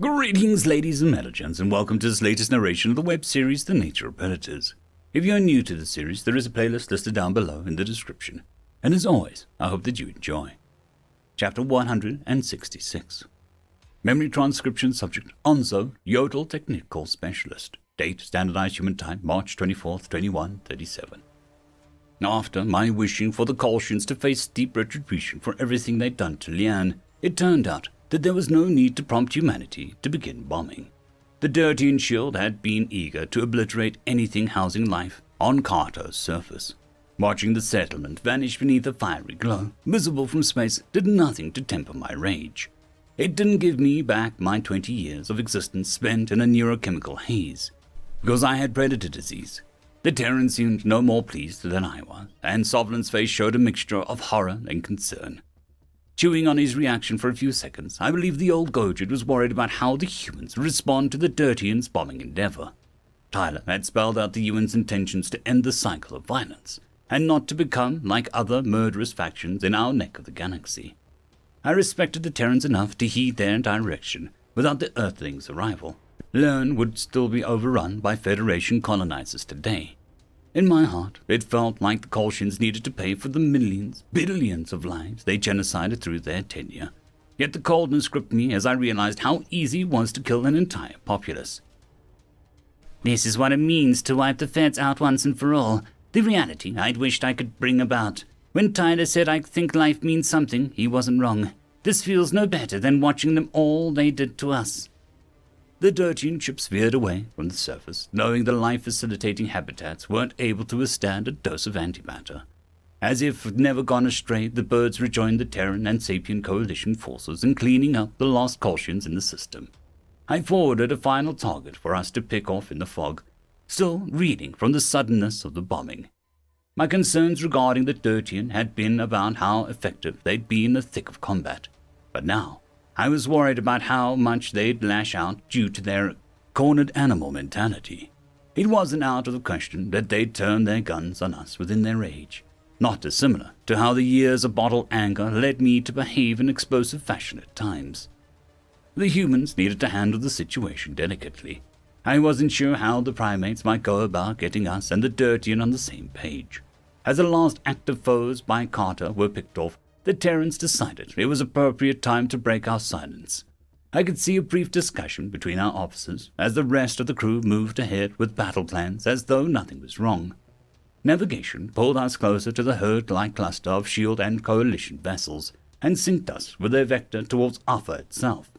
Greetings, ladies and melogents, and welcome to this latest narration of the web series The Nature of Predators. If you are new to the series, there is a playlist listed down below in the description. And as always, I hope that you enjoy. Chapter 166. Memory transcription subject, Onzo, Yodel Technical Specialist. Date, Standardized Human Time, March 24th, 2137. After my wishing for the Colchians to face steep retribution for everything they'd done to Liane, it turned out that there was no need to prompt humanity to begin bombing. The Dirty and Shield had been eager to obliterate anything housing life on Carter's surface. Watching the settlement vanish beneath a fiery glow, visible from space, did nothing to temper my rage. It didn't give me back my 20 years of existence spent in a neurochemical haze. Because I had predator disease. The Terran seemed no more pleased than I was, and Sovlin's face showed a mixture of horror and concern. Chewing on his reaction for a few seconds, I believe the old Gojid was worried about how the humans would respond to the Dirtians' bombing endeavor. Tyler had spelled out the UN's intentions to end the cycle of violence, and not to become like other murderous factions in our neck of the galaxy. I respected the Terrans enough to heed their direction without the Earthlings' arrival. Lern would still be overrun by Federation colonizers today. In my heart, it felt like the Colchians needed to pay for the millions, billions of lives they genocided through their tenure. Yet the coldness gripped me as I realized how easy it was to kill an entire populace. This is what it means to wipe the Feds out once and for all. The reality I'd wished I could bring about. When Tyler said I think life means something, he wasn't wrong. This feels no better than watching them all they did to us. The Dirtian ships veered away from the surface, knowing the life-facilitating habitats weren't able to withstand a dose of antimatter. As if never gone astray, the birds rejoined the Terran and Sapien Coalition forces in cleaning up the lost Colchians in the system. I forwarded a final target for us to pick off in the fog, still reeling from the suddenness of the bombing. My concerns regarding the Dirtian had been about how effective they'd be in the thick of combat, but now I was worried about how much they'd lash out due to their cornered animal mentality. It wasn't out of the question that they'd turn their guns on us within their rage, not dissimilar to how the years of bottled anger led me to behave in explosive fashion at times. The humans needed to handle the situation delicately. I wasn't sure how the primates might go about getting us and the Dirtian on the same page. As the last active foes by Carter were picked off, the Terrans decided it was appropriate time to break our silence. I could see a brief discussion between our officers as the rest of the crew moved ahead with battle plans as though nothing was wrong. Navigation pulled us closer to the herd-like cluster of Shield and Coalition vessels and synced us with their vector towards Alpha itself,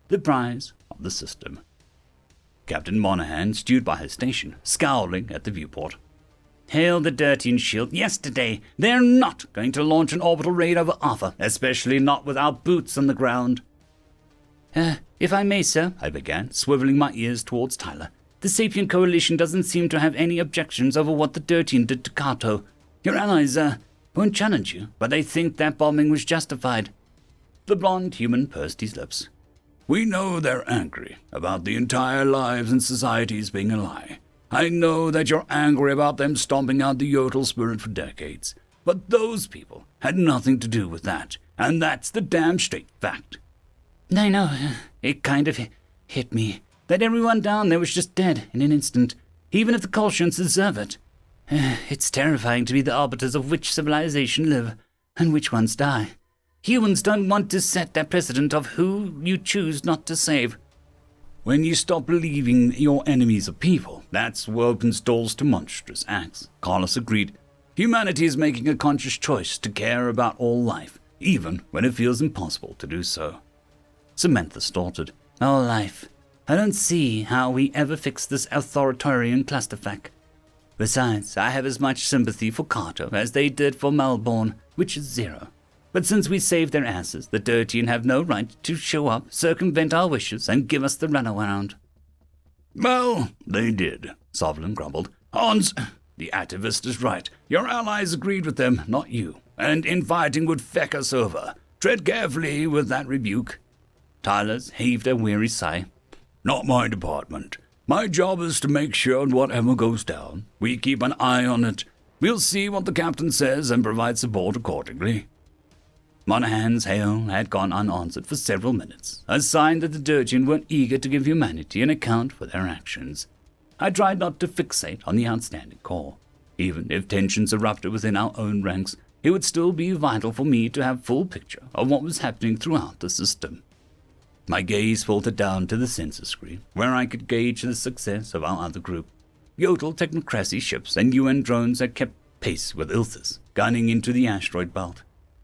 the prize of the system. Captain Monahan stewed by his station, scowling at the viewport. Hail the Dirty and Shield yesterday. They're not going to launch an orbital raid over Alpha, especially not with our boots on the ground. If I may, sir, I began, swiveling my ears towards Tyler. The Sapien Coalition doesn't seem to have any objections over what the Dirtian did to Kato. Your allies, won't challenge you, but they think that bombing was justified. The blonde human pursed his lips. We know they're angry about the entire lives and societies being a lie. I know that you're angry about them stomping out the Yodel spirit for decades, but those people had nothing to do with that, and that's the damn straight fact. I know, it kind of hit me, that everyone down there was just dead in an instant, even if the Colchians deserve it. It's terrifying to be the arbiters of which civilization live, and which ones die. Humans don't want to set that precedent of who you choose not to save. When you stop believing your enemies are people, that's what opens doors to monstrous acts, Carlos agreed. Humanity is making a conscious choice to care about all life, even when it feels impossible to do so. Samantha snorted. All life. I don't see how we ever fix this authoritarian clusterfuck. Besides, I have as much sympathy for Carter as they did for Melbourne, which is zero. But since we saved their asses, the Dirtian have no right to show up, circumvent our wishes, and give us the runaround. Well, they did, Sovlin grumbled. Hans, the activist is right. Your allies agreed with them, not you, and infighting would feck us over. Tread carefully with that rebuke. Tyler's heaved a weary sigh. Not my department. My job is to make sure whatever goes down, we keep an eye on it. We'll see what the captain says and provide support accordingly. Monahan's hail had gone unanswered for several minutes, a sign that the Dragzoon weren't eager to give humanity an account for their actions. I tried not to fixate on the outstanding call. Even if tensions erupted within our own ranks, it would still be vital for me to have full picture of what was happening throughout the system. My gaze filtered down to the sensor screen, where I could gauge the success of our other group. Yodel technocracy ships and UN drones had kept pace with Ilthus, gunning into the asteroid belt.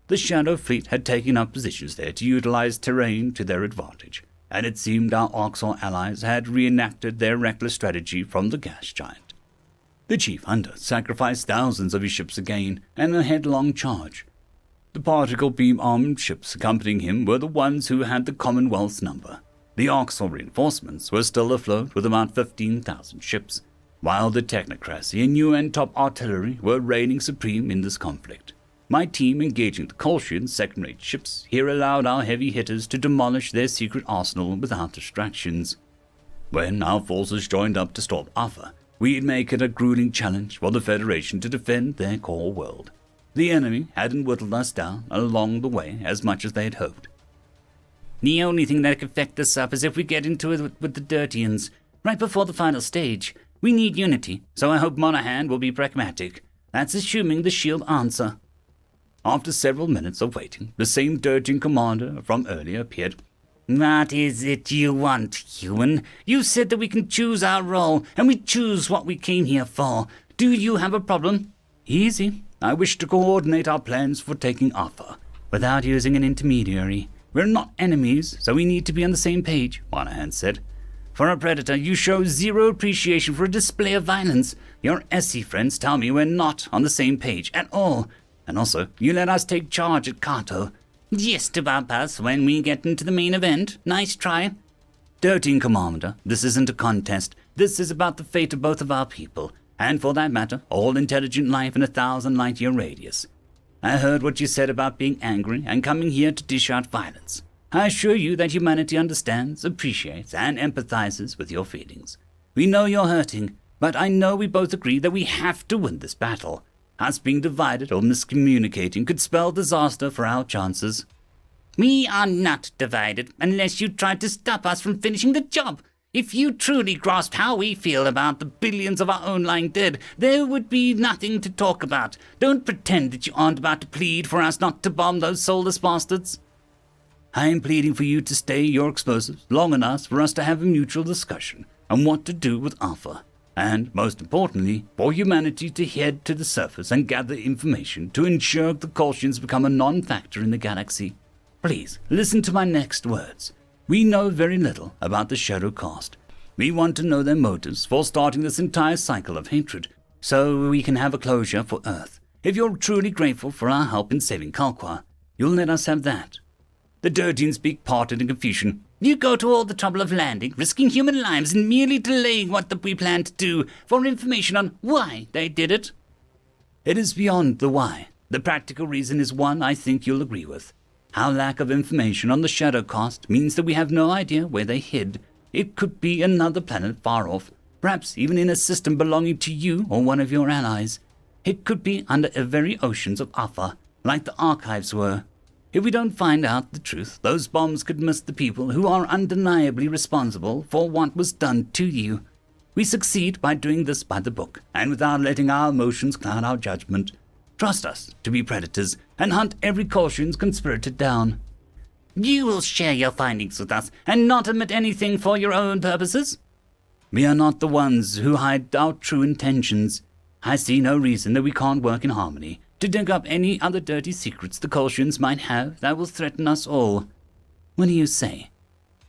The Shadow Fleet had taken up positions there to utilize terrain to their advantage, and it seemed our Orcs allies had reenacted their reckless strategy from the gas giant. The chief hunter sacrificed thousands of his ships again in a headlong charge. The particle beam-armed ships accompanying him were the ones who had the Commonwealth's number. The Orcs reinforcements were still afloat with about 15,000 ships, while the technocracy and UN top artillery were reigning supreme in this conflict. My team engaging the Kolshian second-rate ships here allowed our heavy hitters to demolish their secret arsenal without distractions. When our forces joined up to stop Alpha, we'd make it a grueling challenge for the Federation to defend their core world. The enemy hadn't whittled us down along the way as much as they'd hoped. The only thing that could affect us up is if we get into it with the Dirtians, right before the final stage. We need unity, so I hope Monahan will be pragmatic. That's assuming the shield answer. After several minutes of waiting, the same Dirtian commander from earlier appeared. What is it you want, human? You said that we can choose our role, and we choose what we came here for. Do you have a problem? Easy. I wish to coordinate our plans for taking Alpha, without using an intermediary. We're not enemies, so we need to be on the same page, Monahan said. For a predator, you show zero appreciation for a display of violence. Your SC friends tell me we're not on the same page at all. And also, you let us take charge at Kato. Yes, to bump us when we get into the main event. Nice try. Dirty Commander, this isn't a contest. This is about the fate of both of our people, and for that matter, all intelligent life in a 1,000 light-year radius. I heard what you said about being angry and coming here to dish out violence. I assure you that humanity understands, appreciates, and empathizes with your feelings. We know you're hurting, but I know we both agree that we have to win this battle. Us being divided or miscommunicating could spell disaster for our chances. We are not divided unless you try to stop us from finishing the job. If you truly grasped how we feel about the billions of our own lying dead, there would be nothing to talk about. Don't pretend that you aren't about to plead for us not to bomb those soulless bastards. I am pleading for you to stay your explosives long enough for us to have a mutual discussion on what to do with Alpha. And, most importantly, for humanity to head to the surface and gather information to ensure the Kolshians become a non-factor in the galaxy. Please, listen to my next words. We know very little about the Shadow Caste. We want to know their motives for starting this entire cycle of hatred, so we can have a closure for Earth. If you're truly grateful for our help in saving Kalqua, you'll let us have that. The Dirtian speak parted in confusion. You go to all the trouble of landing, risking human lives, and merely delaying what we plan to do for information on why they did it. It is beyond the why. The practical reason is one I think you'll agree with. Our lack of information on the Shadow Caste means that we have no idea where they hid. It could be another planet far off, perhaps even in a system belonging to you or one of your allies. It could be under the very oceans of Alpha, like the archives were. If we don't find out the truth, those bombs could miss the people who are undeniably responsible for what was done to you. We succeed by doing this by the book, and without letting our emotions cloud our judgment. Trust us to be predators, and hunt every Kolshian's conspirator down. You will share your findings with us, and not admit anything for your own purposes? We are not the ones who hide our true intentions. I see no reason that we can't work in harmony, to dig up any other dirty secrets the Kolshians might have that will threaten us all. What do you say?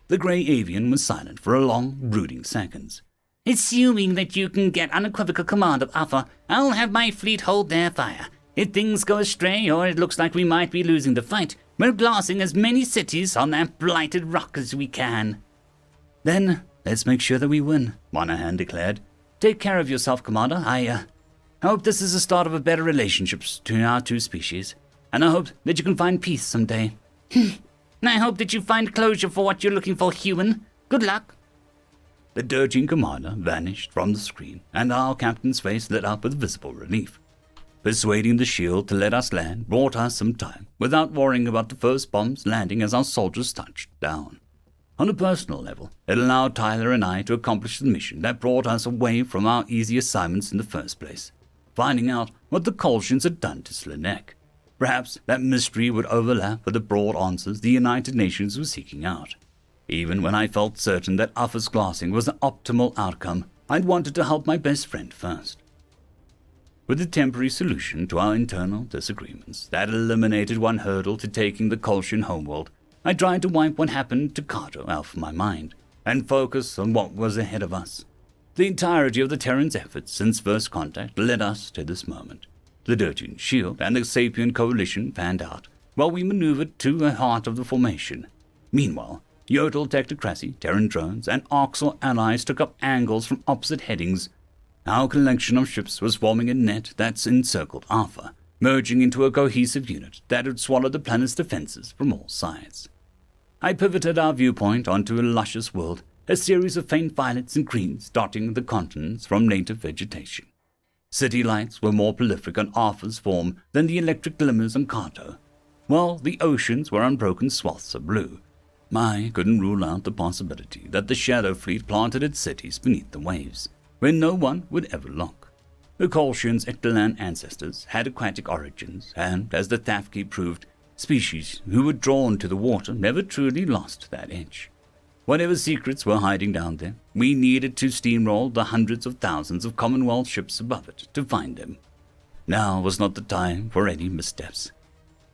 The grey avian was silent for a long, brooding seconds. Assuming that you can get unequivocal command of Alpha, I'll have my fleet hold their fire. If things go astray or it looks like we might be losing the fight, we're glassing as many cities on that blighted rock as we can. Then, let's make sure that we win, Monahan declared. Take care of yourself, Commander. I hope this is the start of a better relationship between our two species, and I hope that you can find peace someday. I hope that you find closure for what you're looking for, human. Good luck. The dirging commander vanished from the screen, and our captain's face lit up with visible relief. Persuading the shield to let us land brought us some time, without worrying about the first bombs landing as our soldiers touched down. On a personal level, it allowed Tyler and I to accomplish the mission that brought us away from our easy assignments in the first place, finding out what the Kolshians had done to Slaneck. Perhaps that mystery would overlap with the broad answers the United Nations was seeking out. Even when I felt certain that office glassing was the optimal outcome, I'd wanted to help my best friend first. With a temporary solution to our internal disagreements that eliminated one hurdle to taking the Kolshian homeworld, I tried to wipe what happened to Kato out of my mind and focus on what was ahead of us. The entirety of the Terran's efforts since first contact led us to this moment. The Dirtian Shield and the Sapien Coalition fanned out, while we maneuvered to the heart of the formation. Meanwhile, Yodel Technocracy, Terran drones, and Arxel allies took up angles from opposite headings. Our collection of ships was forming a net that encircled Alpha, merging into a cohesive unit that would swallow the planet's defenses from all sides. I pivoted our viewpoint onto a luscious world, a series of faint violets and greens dotting the continents from native vegetation. City lights were more prolific on Alpha's form than the electric glimmers on Kato, while the oceans were unbroken swaths of blue. I couldn't rule out the possibility that the Shadow Fleet planted its cities beneath the waves, where no one would ever look. The Kolshians' Ictalan ancestors had aquatic origins, and, as the Thafki proved, species who were drawn to the water never truly lost that edge. Whatever secrets were hiding down there, we needed to steamroll the hundreds of thousands of Commonwealth ships above it to find them. Now was not the time for any missteps.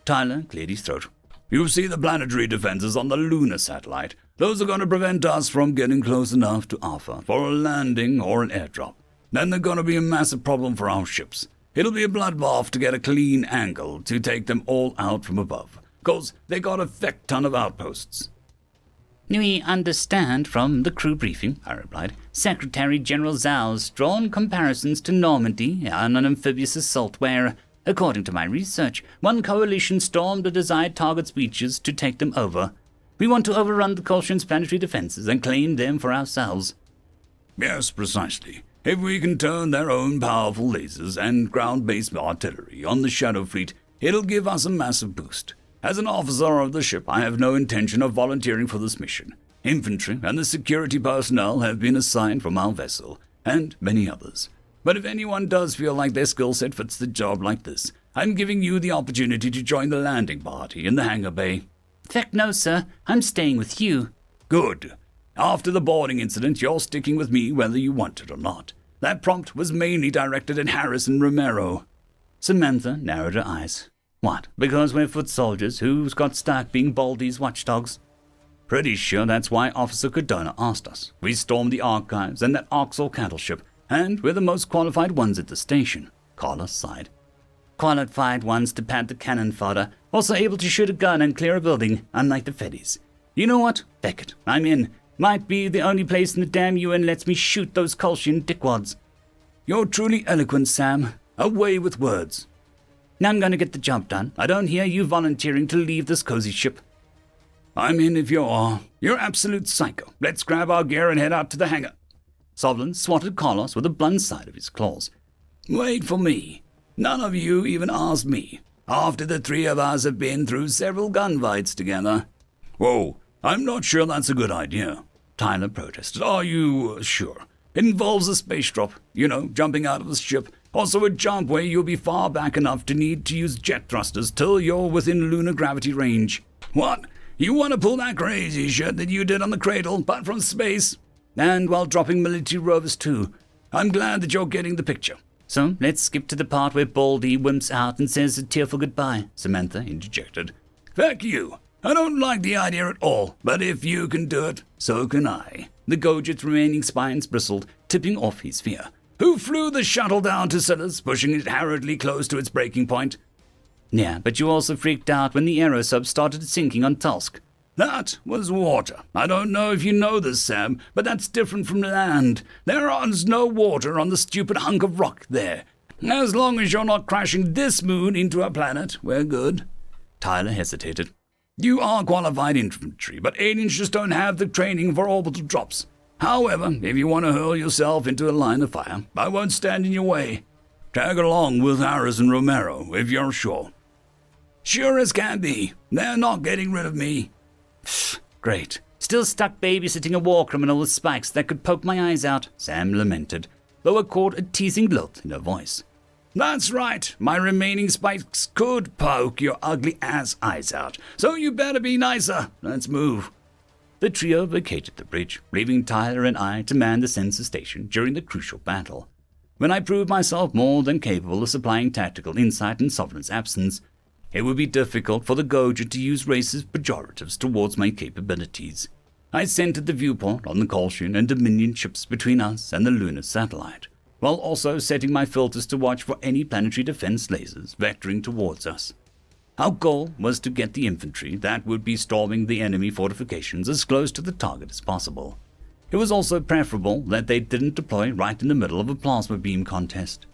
Tyler cleared his throat. You see the planetary defenses on the lunar satellite. Those are going to prevent us from getting close enough to Alpha for a landing or an airdrop. Then they're going to be a massive problem for our ships. It'll be a bloodbath to get a clean angle to take them all out from above, 'cause they got a feck ton of outposts. We understand from the crew briefing, I replied, Secretary General Zhao's drawn comparisons to Normandy on an amphibious assault where, according to my research, one coalition stormed the desired target's beaches to take them over. We want to overrun the Kolshians' planetary defenses and claim them for ourselves. Yes, precisely. If we can turn their own powerful lasers and ground-based artillery on the Shadow Fleet, it'll give us a massive boost. As an officer of the ship, I have no intention of volunteering for this mission. Infantry and the security personnel have been assigned from our vessel, and many others. But if anyone does feel like their skill set fits the job like this, I'm giving you the opportunity to join the landing party in the hangar bay. Feck no, sir. I'm staying with you. Good. After the boarding incident, you're sticking with me whether you want it or not. That prompt was mainly directed at Harris and Romero. Samantha narrowed her eyes. What, because we're foot soldiers who's got stuck being Baldy's watchdogs? Pretty sure that's why Officer Cardona asked us. We stormed the archives and that Arxel cattle ship, and we're the most qualified ones at the station. Carla sighed. Qualified ones to pad the cannon fodder, also able to shoot a gun and clear a building, unlike the Feddies. You know what? Feck it. I'm in. Might be the only place in the damn UN lets me shoot those Kolshian dickwads. You're truly eloquent, Sam. Away with words. Now I'm going to get the job done. I don't hear you volunteering to leave this cozy ship. I'm in if you are. You're absolute psycho. Let's grab our gear and head out to the hangar. Sovlin swatted Carlos with the blunt side of his claws. Wait for me. None of you even asked me, after the three of us have been through several gunfights together. Whoa, I'm not sure that's a good idea, Tyler protested. Are you sure? It involves a space drop, jumping out of the ship. Also a jump where you'll be far back enough to need to use jet thrusters till you're within lunar gravity range. What? You want to pull that crazy shit that you did on the Cradle, but from space? And while dropping military rovers too. I'm glad that you're getting the picture. So let's skip to the part where Baldy wimps out and says a tearful goodbye, Samantha interjected. Feck you. I don't like the idea at all, but if you can do it, so can I. The Gojit's remaining spines bristled, tipping off his fear. Who flew the shuttle down to Silas, pushing it hurriedly close to its breaking point? Yeah, but you also freaked out when the aerosub started sinking on Tulsk. That was water. I don't know if you know this, Sam, but that's different from land. There is no water on the stupid hunk of rock there. As long as you're not crashing this moon into a planet, we're good. Tyler hesitated. You are qualified infantry, but aliens just don't have the training for orbital drops. However, if you want to hurl yourself into a line of fire, I won't stand in your way. Tag along with Harris and Romero, if you're sure. Sure as can be. They're not getting rid of me. Great. Still stuck babysitting a war criminal with spikes that could poke my eyes out, Sam lamented, though it caught a teasing lilt in her voice. That's right. My remaining spikes could poke your ugly ass eyes out, so you better be nicer. Let's move. The trio vacated the bridge, leaving Tyler and I to man the sensor station during the crucial battle. When I proved myself more than capable of supplying tactical insight in Sovereign's absence, it would be difficult for the Goja to use racist pejoratives towards my capabilities. I centered the viewport on the Kolshian and Dominion ships between us and the lunar satellite, while also setting my filters to watch for any planetary defense lasers vectoring towards us. Our goal was to get the infantry that would be storming the enemy fortifications as close to the target as possible. It was also preferable that they didn't deploy right in the middle of a plasma beam contest.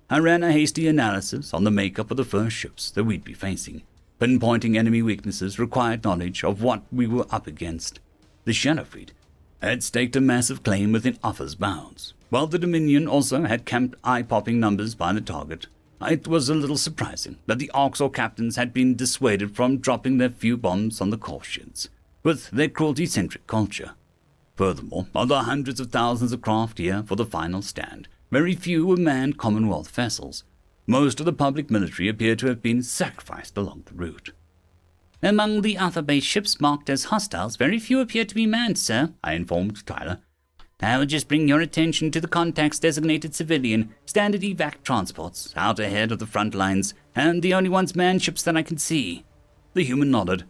I ran a hasty analysis on the makeup of the first ships that we'd be facing. Pinpointing enemy weaknesses required knowledge of what we were up against. The Shadow Fleet had staked a massive claim within Offa's bounds, while the Dominion also had camped eye-popping numbers by the target. It was a little surprising that the Orcs or captains had been dissuaded from dropping their few bombs on the Kolshians, with their cruelty-centric culture. Furthermore, of the hundreds of thousands of craft here for the final stand, very few were manned Commonwealth vessels. Most of the public military appeared to have been sacrificed along the route. Among the Alpha-based ships marked as hostiles, very few appear to be manned, sir, I informed Tyler. I will just bring your attention to the contact's designated civilian, standard evac transports, out ahead of the front lines, and the only ones manned ships that I can see. The human nodded.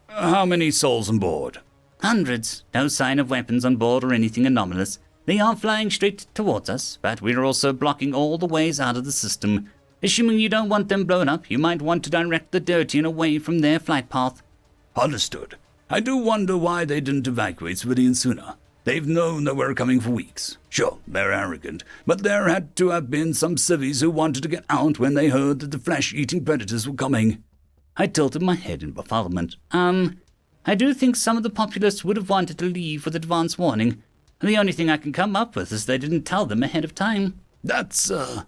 How many souls on board? Hundreds. No sign of weapons on board or anything anomalous. They are flying straight towards us, but we are also blocking all the ways out of the system. Assuming you don't want them blown up, you might want to direct the Dirtian away from their flight path. Understood. I do wonder why they didn't evacuate civilians sooner. They've known that we're coming for weeks. Sure, they're arrogant, but there had to have been some civvies who wanted to get out when they heard that the flesh-eating predators were coming. I tilted my head in befuddlement. I do think some of the populace would have wanted to leave with advance warning. The only thing I can come up with is they didn't tell them ahead of time. That's, a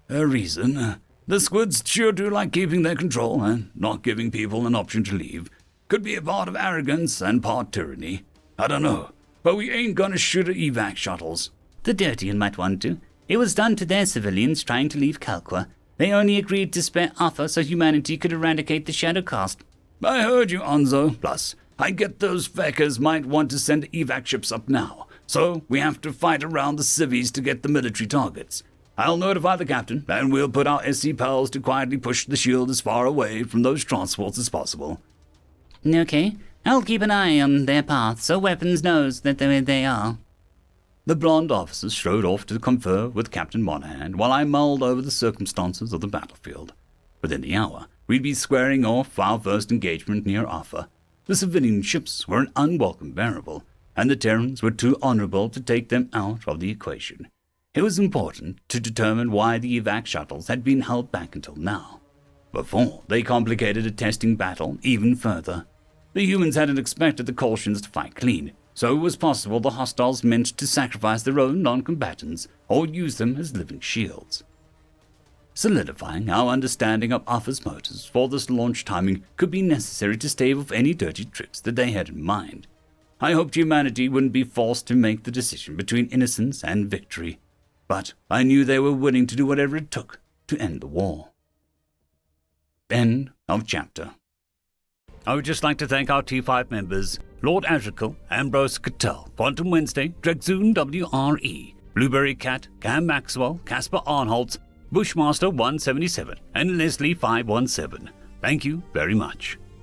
reason. The squids sure do like keeping their control and not giving people an option to leave. Could be a part of arrogance and part tyranny. I don't know. But we ain't gonna shoot at evac shuttles. The Dirtian might want to. It was done to their civilians trying to leave Kalqua. They only agreed to spare Offa so humanity could eradicate the Shadow Caste. I heard you, Onzo. Plus, I get those feckers might want to send evac ships up now. So we have to fight around the civvies to get the military targets. I'll notify the captain, and we'll put our SC pals to quietly push the shield as far away from those transports as possible. Okay. I'll keep an eye on their path so Weapons knows that they're where they are. The blonde officer strode off to confer with Captain Monahan while I mulled over the circumstances of the battlefield. Within the hour, we'd be squaring off our first engagement near Offa. The civilian ships were an unwelcome variable, and the Terrans were too honorable to take them out of the equation. It was important to determine why the evac shuttles had been held back until now, before they complicated a testing battle even further. The humans hadn't expected the Kolshians to fight clean, so it was possible the hostiles meant to sacrifice their own non-combatants or use them as living shields. Solidifying our understanding of Offa's motives for this launch timing could be necessary to stave off any dirty tricks that they had in mind. I hoped humanity wouldn't be forced to make the decision between innocence and victory, but I knew they were willing to do whatever it took to end the war. End of chapter. I would just like to thank our T5 members, Lord Azrakal, Ambrose Cattell, Quantum Wednesday, Dragzoon W.R.E, Blueberry Cat, Cam Maxwell, Casper Arnholtz, Bushmaster 177, and Leslie 517. Thank you very much.